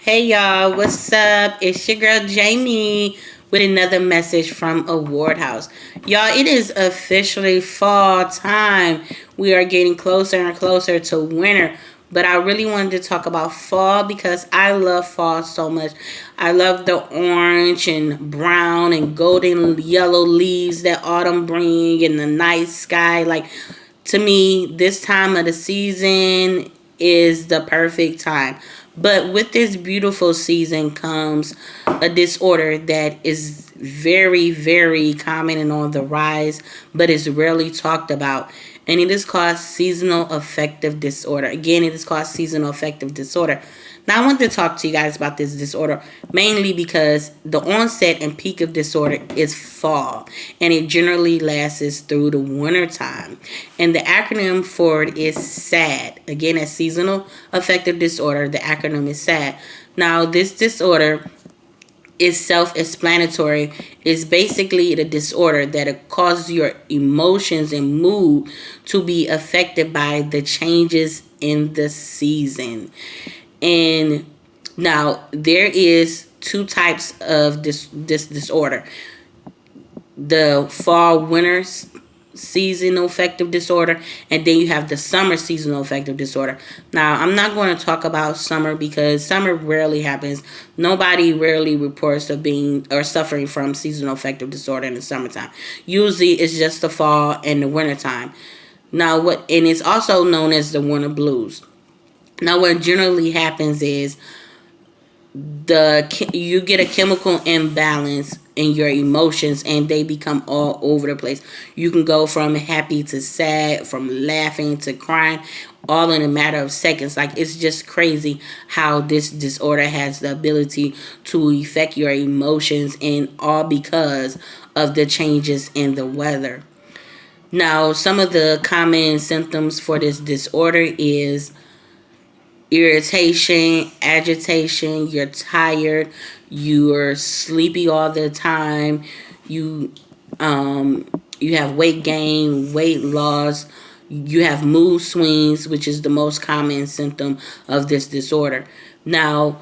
Hey y'all, what's up? It's your girl Jamie with another message from A.W.A.R.D House. Y'all, it is officially fall time. We are getting closer and closer to winter. But I really wanted to talk about fall because I love fall so much. I love the orange and brown and golden yellow leaves that autumn bring and the night sky. Like, to me, this time of the season is the perfect time. But with this beautiful season comes a disorder that is very, very common and on the rise, but is rarely talked about. And it is called seasonal affective disorder. Again, it is called seasonal affective disorder. Now, I want to talk to you guys about this disorder mainly because the onset and peak of disorder is fall, and it generally lasts through the winter time. And the acronym for it is SAD. Again, as seasonal affective disorder, the acronym is SAD. Now, this disorder is self-explanatory. It's basically the disorder that causes your emotions and mood to be affected by the changes in the season. And now there is two types of this disorder: the fall winter seasonal affective disorder, and then you have the summer seasonal affective disorder. Now, I'm not going to talk about summer because summer rarely happens. Nobody rarely reports of being or suffering from seasonal affective disorder in the summertime. Usually it's just the fall and the winter time. Now, what and it's also known as the winter blues. Now, what generally happens is you get a chemical imbalance in your emotions, and they become all over the place. You can go from happy to sad, from laughing to crying, all in a matter of seconds. Like, it's just crazy how this disorder has the ability to affect your emotions, and all because of the changes in the weather. Now, some of the common symptoms for this disorder is irritation, agitation, you're tired, you're sleepy all the time, you you have weight gain, weight loss, you have mood swings, which is the most common symptom of this disorder. Now,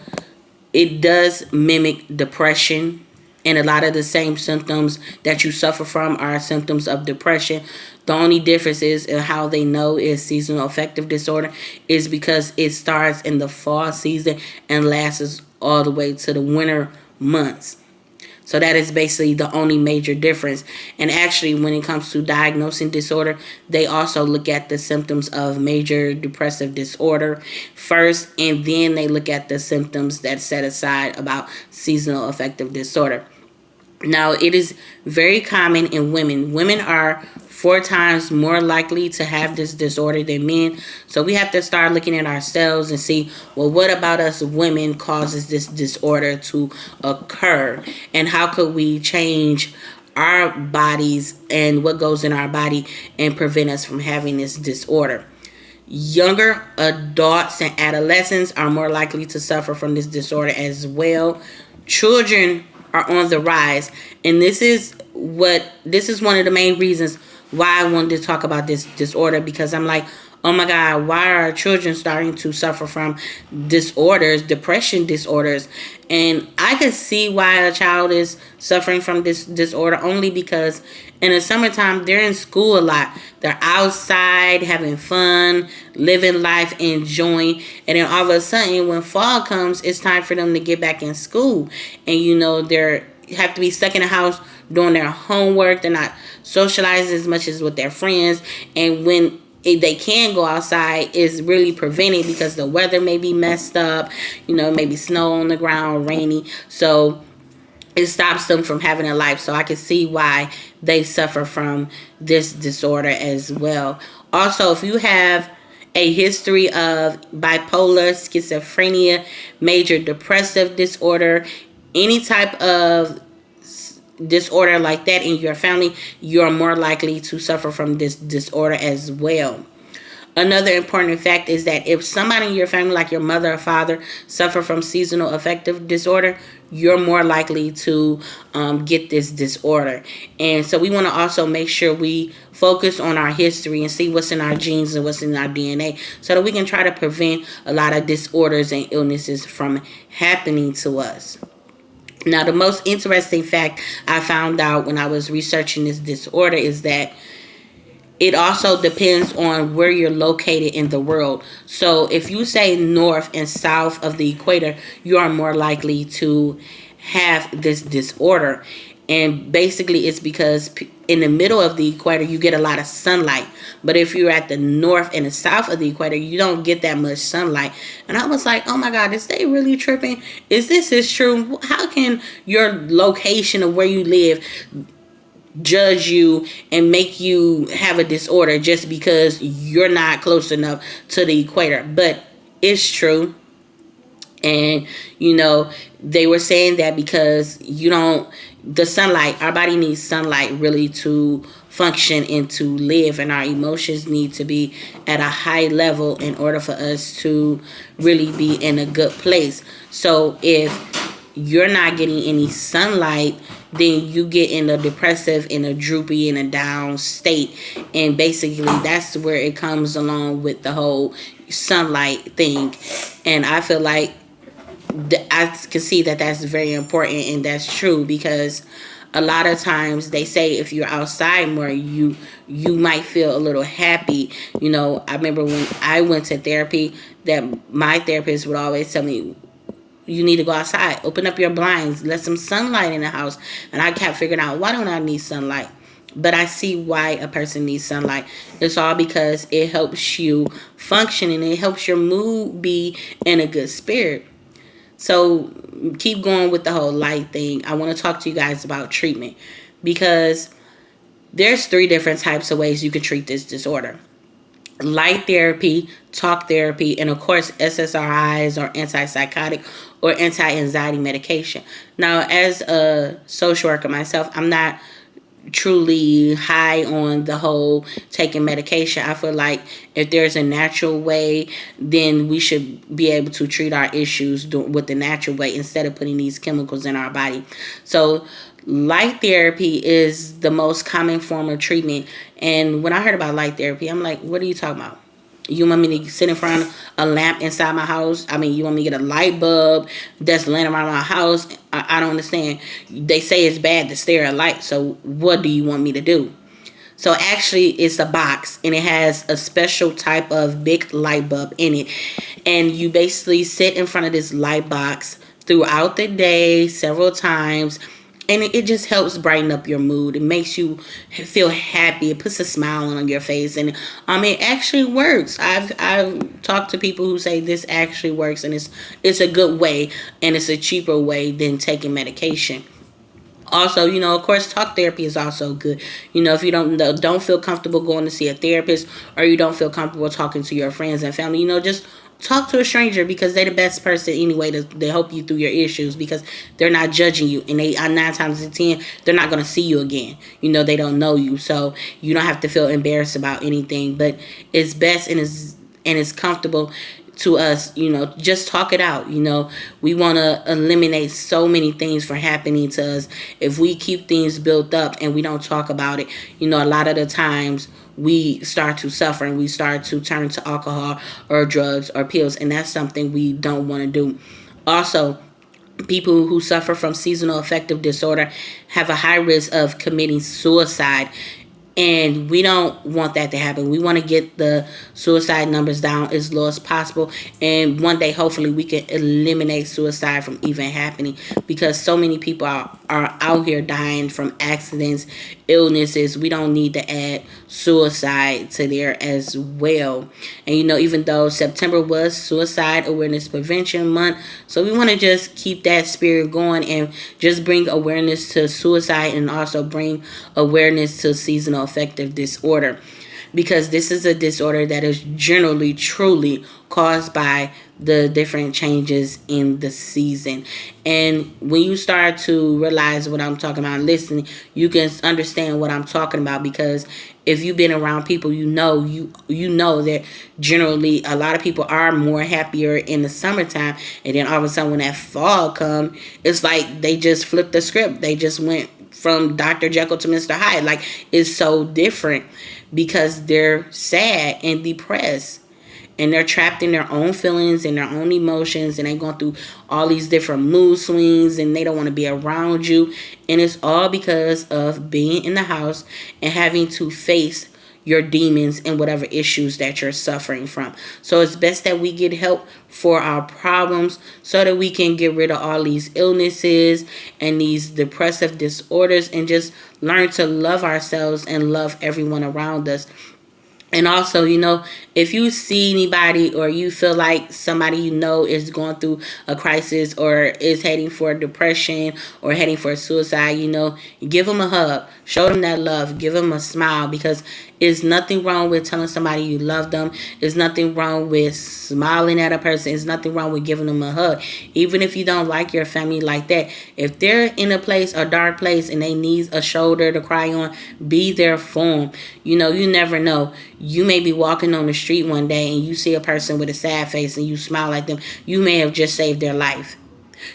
it does mimic depression, and a lot of the same symptoms that you suffer from are symptoms of depression. The only difference is in how they know is seasonal affective disorder is because it starts in the fall season and lasts all the way to the winter months. So that is basically the only major difference. And actually, when it comes to diagnosing disorder, they also look at the symptoms of major depressive disorder first, and then they look at the symptoms that set aside about seasonal affective disorder. Now, it is very common in women. Women are four times more likely to have this disorder than men. So we have to start looking at ourselves and see, well, what about us women causes this disorder to occur? And how could we change our bodies and what goes in our body and prevent us from having this disorder? Younger adults and adolescents are more likely to suffer from this disorder as well. Children are on the rise, and this is one of the main reasons why I wanted to talk about this disorder, because I'm like, oh my God, why are children starting to suffer from disorders, depression disorders? And I could see why a child is suffering from this disorder only because in the summertime, they're in school a lot. They're outside having fun, living life, enjoying. And then all of a sudden, when fall comes, it's time for them to get back in school. And they're have to be stuck in the house doing their homework. They're not socializing as much as with their friends. And when they can go outside, is really prevented because the weather may be messed up, maybe snow on the ground, rainy. So it stops them from having a life. So I can see why they suffer from this disorder as well. Also, if you have a history of bipolar, schizophrenia, major depressive disorder, any type of disorder like that in your family, you're more likely to suffer from this disorder as well. Another important fact is that if somebody in your family, like your mother or father, suffer from seasonal affective disorder, you're more likely to get this disorder. And so we want to also make sure we focus on our history and see what's in our genes and what's in our DNA so that we can try to prevent a lot of disorders and illnesses from happening to us. Now, the most interesting fact I found out when I was researching this disorder is that it also depends on where you're located in the world. So if you say north and south of the equator, you are more likely to have this disorder. And basically, it's because in the middle of the equator, you get a lot of sunlight. But if you're at the north and the south of the equator, you don't get that much sunlight. And I was like, oh my God, is they really tripping? Is true? How can your location of where you live judge you and make you have a disorder just because you're not close enough to the equator? But it's true. And they were saying that because the sunlight, our body needs sunlight really to function and to live, and our emotions need to be at a high level in order for us to really be in a good place. So if you're not getting any sunlight, then you get in a depressive, in a droopy, in a down state. And basically that's where it comes along with the whole sunlight thing. And I feel like I can see that that's very important, and that's true, because a lot of times they say if you're outside more, you might feel a little happy. I remember when I went to therapy, that my therapist would always tell me, you need to go outside, open up your blinds, let some sunlight in the house. And I kept figuring out, why don't I need sunlight? But I see why a person needs sunlight. It's all because it helps you function and it helps your mood be in a good spirit. So keep going with the whole light thing. I want to talk to you guys about treatment, because there's 3 different types of ways you can treat this disorder: light therapy, talk therapy, and of course SSRIs or antipsychotic or anti-anxiety medication. Now, as a social worker myself, I'm not truly high on the whole taking medication. I feel like if there's a natural way, then we should be able to treat our issues with the natural way instead of putting these chemicals in our body. So light therapy is the most common form of treatment. And when I heard about light therapy, I'm like, what are you talking about? You want me to sit in front of a lamp inside my house? I mean, you want me to get a light bulb that's laying around my house? I don't understand. They say it's bad to stare at light. So what do you want me to do? So actually, it's a box, and it has a special type of big light bulb in it. And you basically sit in front of this light box throughout the day several times. And it just helps brighten up your mood. It makes you feel happy. It puts a smile on your face. And it actually works. I've talked to people who say this actually works. And it's a good way. And it's a cheaper way than taking medication. Also, of course, talk therapy is also good. If you don't feel comfortable going to see a therapist, or you don't feel comfortable talking to your friends and family, just talk to a stranger, because they're the best person anyway to help you through your issues, because they're not judging you, and they 9 times out of 10 they're not going to see you again. They don't know you, so you don't have to feel embarrassed about anything. But it's best and it's comfortable to us, just talk it out. We want to eliminate so many things from happening to us. If we keep things built up and we don't talk about it, a lot of the times we start to suffer and we start to turn to alcohol or drugs or pills, and that's something we don't want to do. Also, people who suffer from seasonal affective disorder have a high risk of committing suicide. And we don't want that to happen. We want to get the suicide numbers down as low as possible. And one day, hopefully, we can eliminate suicide from even happening, because so many people are out here dying from accidents, illnesses. We don't need to add suicide to there as well. And, even though September was Suicide Awareness Prevention Month, so we want to just keep that spirit going and just bring awareness to suicide, and also bring awareness to seasonal affective disorder. because this is a disorder that is generally truly caused by the different changes in the season. And when you start to realize what I'm talking about, listening, you can understand what I'm talking about, because if you've been around people, you know that generally a lot of people are more happier in the summertime, and then all of a sudden when that fall come, it's like they just flipped the script. They just went from Dr. Jekyll to Mr. Hyde. Like, it's so different because they're sad and depressed, and they're trapped in their own feelings and their own emotions, and they're going through all these different mood swings, and they don't want to be around you. And it's all because of being in the house and having to face your demons and whatever issues that you're suffering from. So it's best that we get help for our problems so that we can get rid of all these illnesses and these depressive disorders, and just learn to love ourselves and love everyone around us. And also, if you see anybody, or you feel like somebody is going through a crisis, or is heading for depression, or heading for suicide, give them a hug. Show them that love. Give them a smile, because there's nothing wrong with telling somebody you love them. There's nothing wrong with smiling at a person. There's nothing wrong with giving them a hug. Even if you don't like your family like that, if they're in a dark place, and they need a shoulder to cry on, be there for them. You never know. You may be walking on the street one day, and you see a person with a sad face, and you smile at them. You may have just saved their life.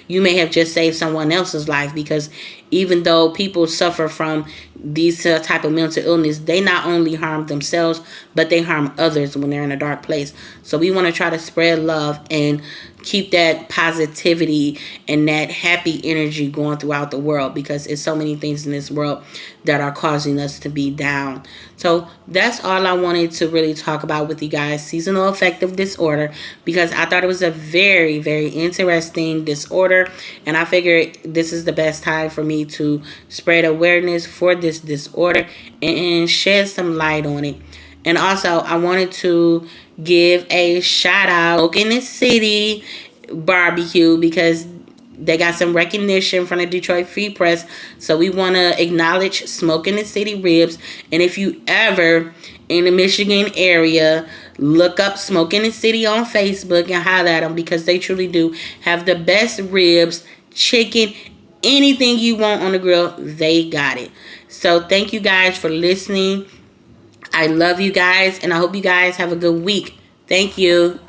You may have just saved someone else's life, because even though people suffer from these type of mental illness, they not only harm themselves, but they harm others when they're in a dark place. So we want to try to spread love and keep that positivity and that happy energy going throughout the world, because it's so many things in this world that are causing us to be down. So that's all I wanted to really talk about with you guys, seasonal affective disorder, because I thought it was a very, very interesting disorder, and I figured this is the best time for me to spread awareness for this disorder and shed some light on it. And also, I wanted to give a shout out Smoke in the City barbecue, because they got some recognition from the Detroit Free Press. So we want to acknowledge Smoke in the City ribs. And if you ever in the Michigan area, look up Smoke in the City on Facebook and holler at them, because they truly do have the best ribs, chicken, anything you want on the grill, they got it. So thank you guys for listening. I love you guys, and I hope you guys have a good week. Thank you.